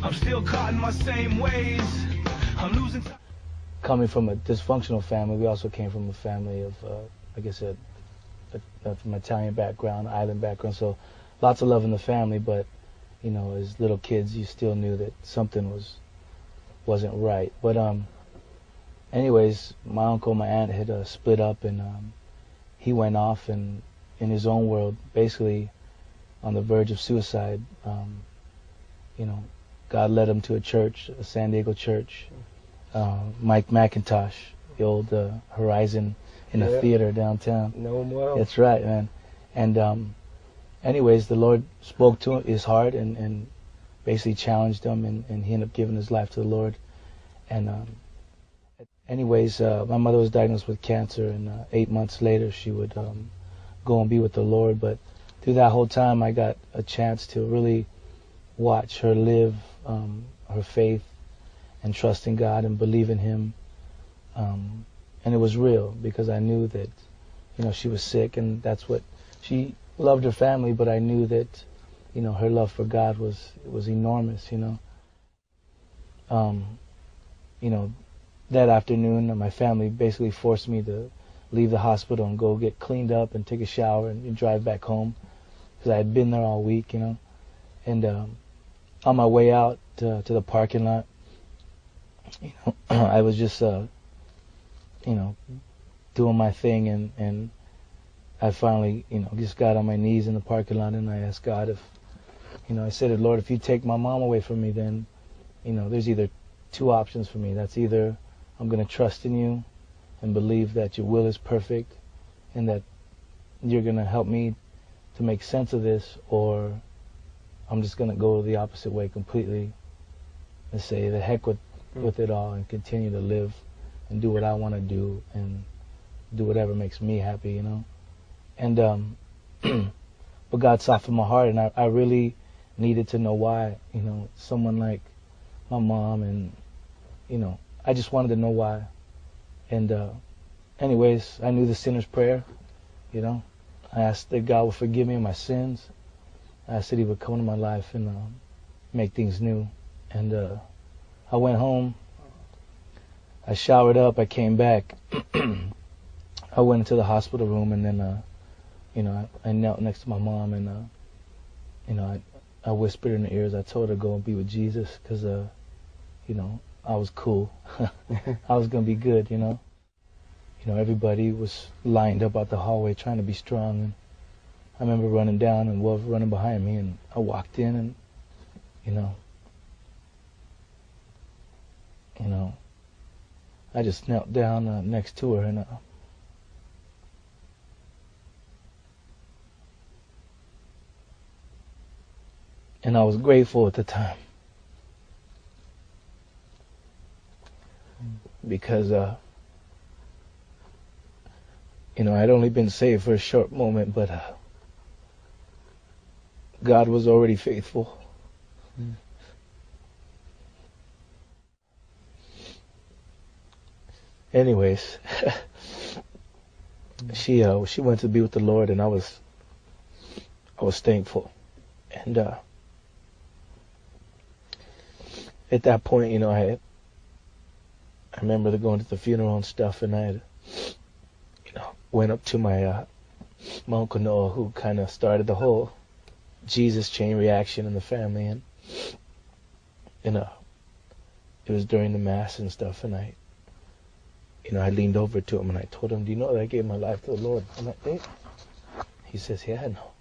I'm still caught in my same ways. I'm losing time. Coming from a dysfunctional family, we also came from a family of, like I said, from Italian background, island background, so lots of love in the family, but, you know, as little kids, you still knew that something wasn't right. But anyways, my uncle and my aunt had split up, and he went off and in his own world, basically on the verge of suicide. You know, God led him to a church, a San Diego church. Mike McIntosh, the old Horizon in a theater downtown. Know him well. That's right, man. And anyways, the Lord spoke to his heart and basically challenged him, and he ended up giving his life to the Lord. And anyways, my mother was diagnosed with cancer, and 8 months later she would go and be with the Lord. But through that whole time, I got a chance to really watch her live her faith and trust in God and believe in Him. And it was real, because I knew that, you know, she was sick, and that's what she loved, her family, but I knew that, you know, her love for God was enormous, you know. You know, that afternoon, my family basically forced me to leave the hospital and go get cleaned up and take a shower and drive back home, because I had been there all week, you know. And on my way out to the parking lot, you know, I was just, you know, doing my thing, and I finally, you know, just got on my knees in the parking lot, and I asked God if, you know, I said, Lord, if you take my mom away from me, then, you know, there's either two options for me. That's either I'm going to trust in you and believe that your will is perfect and that you're going to help me to make sense of this, or I'm just going to go the opposite way completely and say the heck with it all and continue to live and do what I want to do and do whatever makes me happy, you know. And but God softened my heart, and I really needed to know why, you know, someone like my mom, and, you know, I just wanted to know why. And anyways, I knew the sinner's prayer, you know. I asked that God would forgive me of my sins. I asked that He would come into my life and make things new. And I went home. I showered up. I came back. I went into the hospital room, and then, you know, I knelt next to my mom, and, you know, I whispered in her ears. I told her to go and be with Jesus, because, you know, I was cool. I was going to be good, you know. You know, everybody was lined up out the hallway trying to be strong. And I remember running down and Wolf running behind me, and I walked in, and, you know, I just knelt down next to her, and I was grateful at the time, because you know, I'd only been saved for a short moment, but God was already faithful. Anyways, she went to be with the Lord, and I was thankful. And at that point, you know, I remember going to the funeral and stuff, and I had, you know, went up to my Uncle Noah, who kind of started the whole Jesus chain reaction in the family, and it was during the Mass and stuff, and I leaned over to him and I told him, "Do you know that I gave my life to the Lord?" And he says, "Yeah, I know."